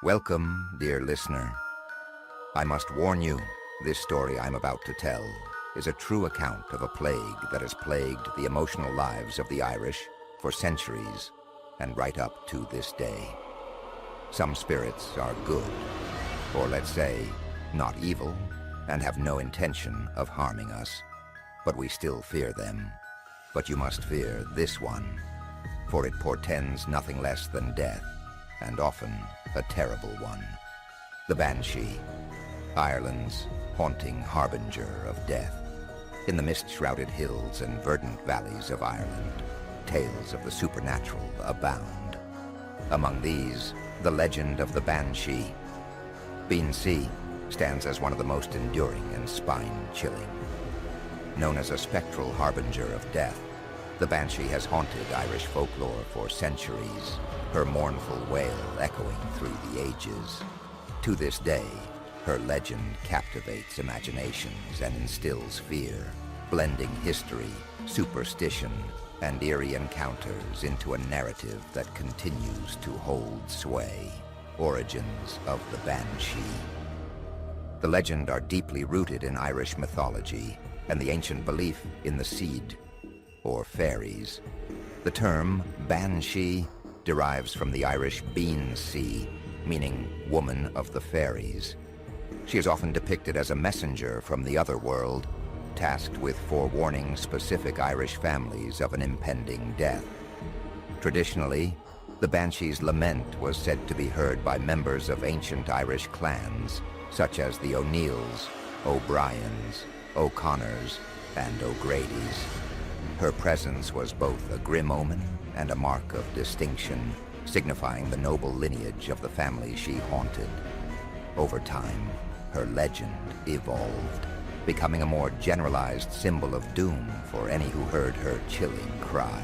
Welcome, dear listener. I must warn you, this story I'm about to tell is a true account of a plague that has plagued the emotional lives of the Irish for centuries and right up to this day. Some spirits are good, or let's say, not evil, and have no intention of harming us, but we still fear them. But you must fear this one, for it portends nothing less than death, and often a terrible one. The Banshee, Ireland's haunting harbinger of death. In the mist-shrouded hills and verdant valleys of Ireland, tales of the supernatural abound. Among these, the legend of the Banshee. Banshee stands as one of the most enduring and spine-chilling. Known as a spectral harbinger of death, the Banshee has haunted Irish folklore for centuries, her mournful wail echoing through the ages. To this day, her legend captivates imaginations and instills fear, blending history, superstition, and eerie encounters into a narrative that continues to hold sway. Origins of the Banshee. The legend are deeply rooted in Irish mythology and the ancient belief in the seed, or fairies. The term Banshee derives from the Irish Banshee, meaning woman of the fairies. She is often depicted as a messenger from the other world, tasked with forewarning specific Irish families of an impending death. Traditionally, the Banshee's lament was said to be heard by members of ancient Irish clans, such as the O'Neills, O'Briens, O'Connors, and O'Grady's. Her presence was both a grim omen and a mark of distinction, signifying the noble lineage of the family she haunted. Over time, her legend evolved, becoming a more generalized symbol of doom for any who heard her chilling cry.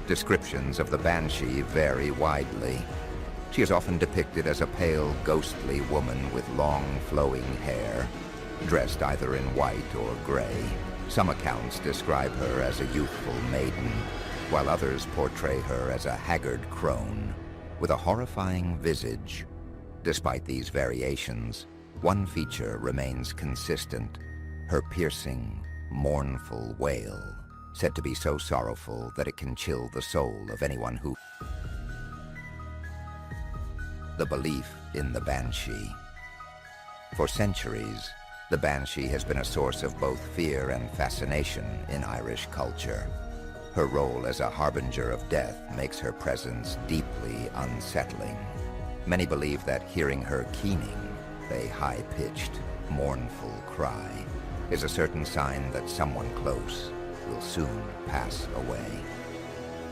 Descriptions of the Banshee vary widely. She is often depicted as a pale, ghostly woman with long, flowing hair, dressed either in white or gray. Some accounts describe her as a youthful maiden, while others portray her as a haggard crone with a horrifying visage. Despite these variations, one feature remains consistent: her piercing, mournful wail, said to be so sorrowful that it can chill the soul of anyone who... The belief in the Banshee. For centuries, the Banshee has been a source of both fear and fascination in Irish culture. Her role as a harbinger of death makes her presence deeply unsettling. Many believe that hearing her keening, a high-pitched, mournful cry, is a certain sign that someone close will soon pass away.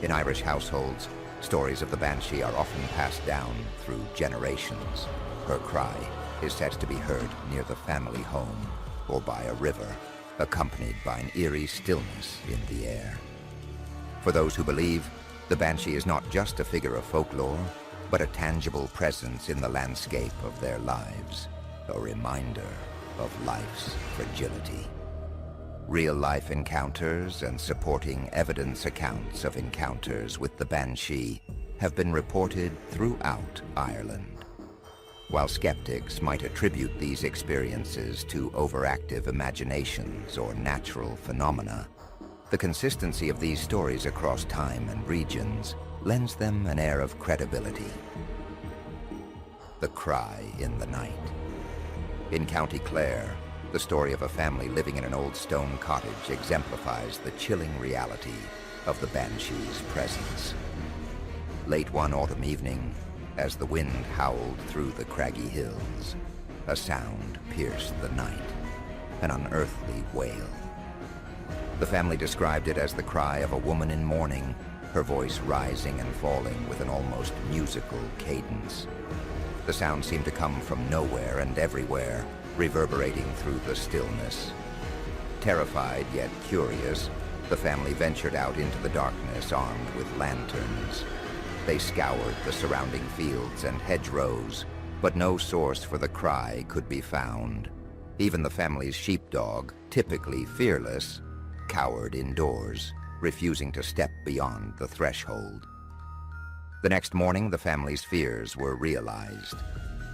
In Irish households, stories of the Banshee are often passed down through generations. Her cry is said to be heard near the family home or by a river, accompanied by an eerie stillness in the air. For those who believe, the Banshee is not just a figure of folklore, but a tangible presence in the landscape of their lives, a reminder of life's fragility. Real-life encounters and supporting evidence accounts of encounters with the Banshee have been reported throughout Ireland. While skeptics might attribute these experiences to overactive imaginations or natural phenomena, the consistency of these stories across time and regions lends them an air of credibility. The cry in the night. In County Clare, the story of a family living in an old stone cottage exemplifies the chilling reality of the Banshee's presence. Late one autumn evening, as the wind howled through the craggy hills, a sound pierced the night, an unearthly wail. The family described it as the cry of a woman in mourning, her voice rising and falling with an almost musical cadence. The sound seemed to come from nowhere and everywhere, reverberating through the stillness. Terrified yet curious, the family ventured out into the darkness armed with lanterns. They scoured the surrounding fields and hedgerows, but no source for the cry could be found. Even the family's sheepdog, typically fearless, cowered indoors, refusing to step beyond the threshold. The next morning, the family's fears were realized.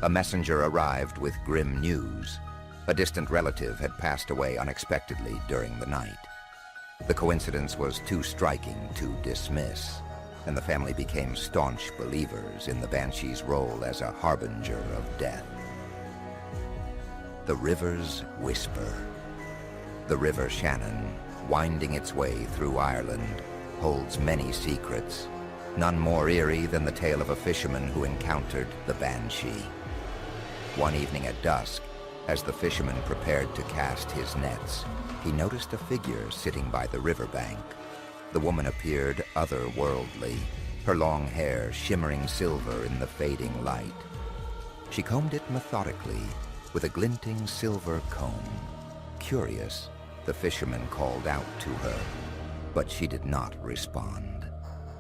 A messenger arrived with grim news. A distant relative had passed away unexpectedly during the night. The coincidence was too striking to dismiss, and the family became staunch believers in the Banshee's role as a harbinger of death. The River's Whisper. The River Shannon, winding its way through Ireland, holds many secrets, none more eerie than the tale of a fisherman who encountered the Banshee. One evening at dusk, as the fisherman prepared to cast his nets, he noticed a figure sitting by the riverbank. The woman appeared otherworldly, her long hair shimmering silver in the fading light. She combed it methodically with a glinting silver comb. Curious, the fisherman called out to her, but she did not respond.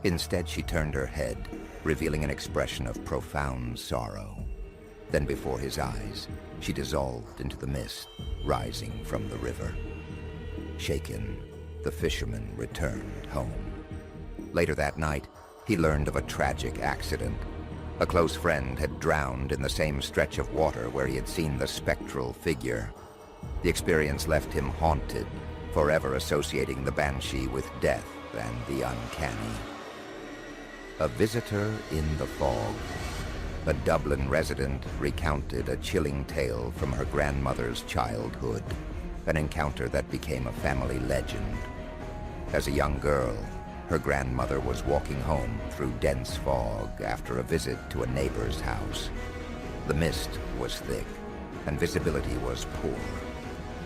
Instead, she turned her head, revealing an expression of profound sorrow. Then before his eyes, she dissolved into the mist rising from the river. Shaken, the fisherman returned home. Later that night, he learned of a tragic accident. A close friend had drowned in the same stretch of water where he had seen the spectral figure. The experience left him haunted, forever associating the Banshee with death and the uncanny. A visitor in the fog. A Dublin resident recounted a chilling tale from her grandmother's childhood, an encounter that became a family legend. As a young girl, her grandmother was walking home through dense fog after a visit to a neighbor's house. The mist was thick, and visibility was poor,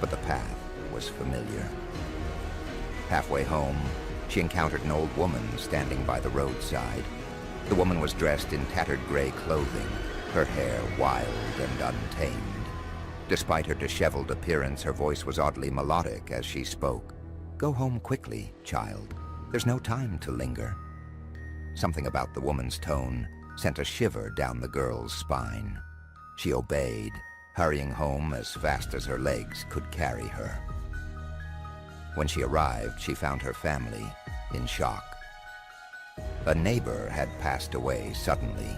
but the path was familiar. Halfway home, she encountered an old woman standing by the roadside. The woman was dressed in tattered gray clothing, her hair wild and untamed. Despite her disheveled appearance, her voice was oddly melodic as she spoke. "Go home quickly, child. There's no time to linger." Something about the woman's tone sent a shiver down the girl's spine. She obeyed, hurrying home as fast as her legs could carry her. When she arrived, she found her family in shock. A neighbor had passed away suddenly,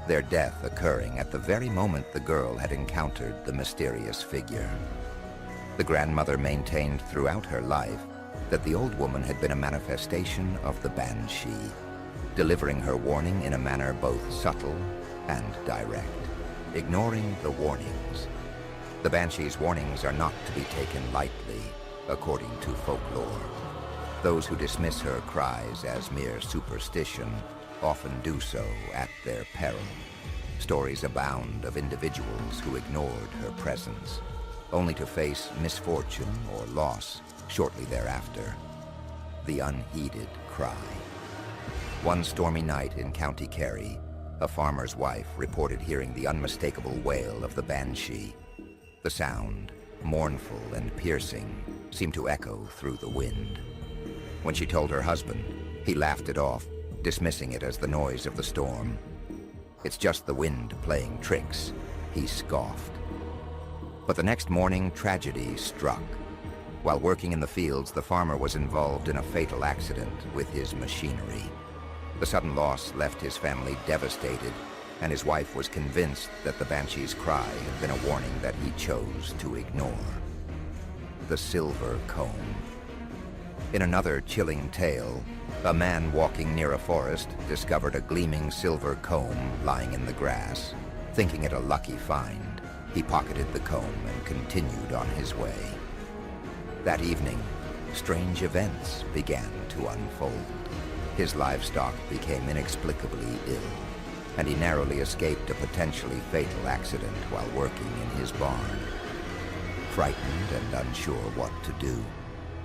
their death occurring at the very moment the girl had encountered the mysterious figure. The grandmother maintained throughout her life that the old woman had been a manifestation of the Banshee, delivering her warning in a manner both subtle and direct, ignoring the warnings. The Banshee's warnings are not to be taken lightly, according to folklore. Those who dismiss her cries as mere superstition often do so at their peril. Stories abound of individuals who ignored her presence, only to face misfortune or loss shortly thereafter. The unheeded cry. One stormy night in County Kerry, a farmer's wife reported hearing the unmistakable wail of the Banshee. The sound, mournful and piercing, seemed to echo through the wind. When she told her husband, he laughed it off, dismissing it as the noise of the storm. "It's just the wind playing tricks," he scoffed. But the next morning, tragedy struck. While working in the fields, the farmer was involved in a fatal accident with his machinery. The sudden loss left his family devastated, and his wife was convinced that the Banshee's cry had been a warning that he chose to ignore. The silver comb. In another chilling tale, a man walking near a forest discovered a gleaming silver comb lying in the grass. Thinking it a lucky find, he pocketed the comb and continued on his way. That evening, strange events began to unfold. His livestock became inexplicably ill, and he narrowly escaped a potentially fatal accident while working in his barn. Frightened and unsure what to do,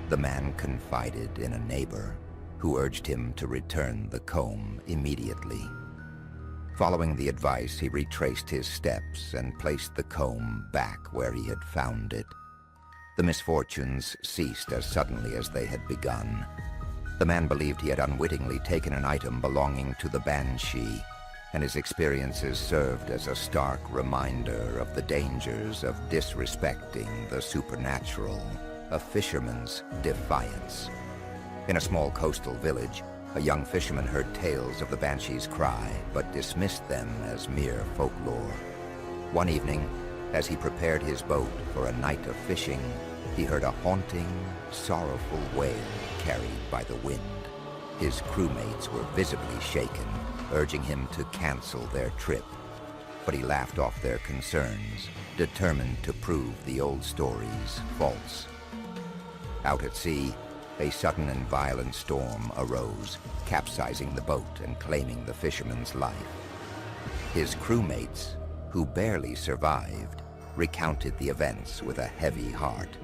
the man confided in a neighbor, who urged him to return the comb immediately. Following the advice, he retraced his steps and placed the comb back where he had found it. The misfortunes ceased as suddenly as they had begun. The man believed he had unwittingly taken an item belonging to the Banshee, and his experiences served as a stark reminder of the dangers of disrespecting the supernatural, a fisherman's defiance. In a small coastal village, A young fisherman heard tales of the Banshee's cry, but dismissed them as mere folklore. One evening, as he prepared his boat for a night of fishing, he heard a haunting, sorrowful wail carried by the wind. His crewmates were visibly shaken, urging him to cancel their trip. But he laughed off their concerns, determined to prove the old stories false. Out at sea, a sudden and violent storm arose, capsizing the boat and claiming the fisherman's life. His crewmates, who barely survived, recounted the events with a heavy heart,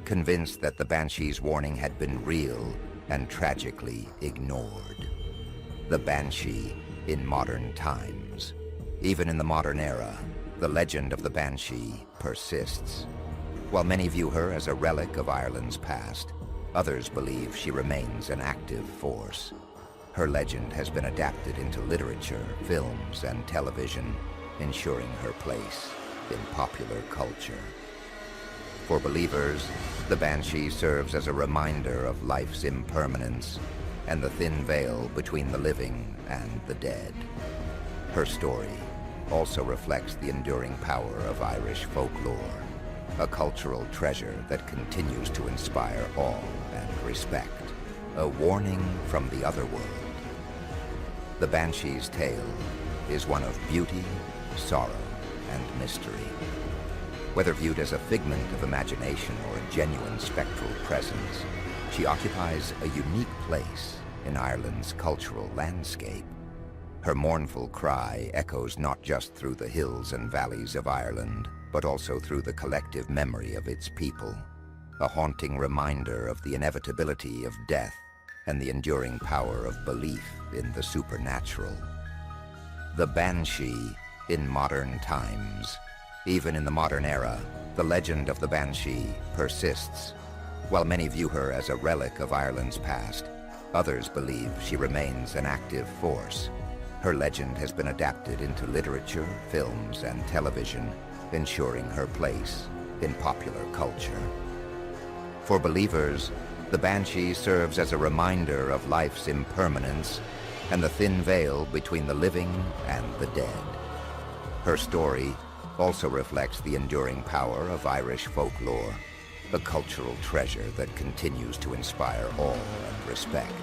convinced that the Banshee's warning had been real and tragically ignored. The Banshee in modern times. Even in the modern era, the legend of the Banshee persists. While many view her as a relic of Ireland's past, others believe she remains an active force. Her legend has been adapted into literature, films, and television, ensuring her place in popular culture. For believers, the Banshee serves as a reminder of life's impermanence and the thin veil between the living and the dead. Her story also reflects the enduring power of Irish folklore, a cultural treasure that continues to inspire awe and respect, a warning from the otherworld. The Banshee's tale is one of beauty, sorrow, and mystery. Whether viewed as a figment of imagination or a genuine spectral presence, she occupies a unique place in Ireland's cultural landscape. Her mournful cry echoes not just through the hills and valleys of Ireland, but also through the collective memory of its people, a haunting reminder of the inevitability of death and the enduring power of belief in the supernatural. The Banshee in modern times. Even in the modern era, the legend of the Banshee persists. While many view her as a relic of Ireland's past, others believe she remains an active force. Her legend has been adapted into literature, films, and television, ensuring her place in popular culture. For believers, the Banshee serves as a reminder of life's impermanence and the thin veil between the living and the dead. Her story also reflects the enduring power of Irish folklore, a cultural treasure that continues to inspire awe and respect.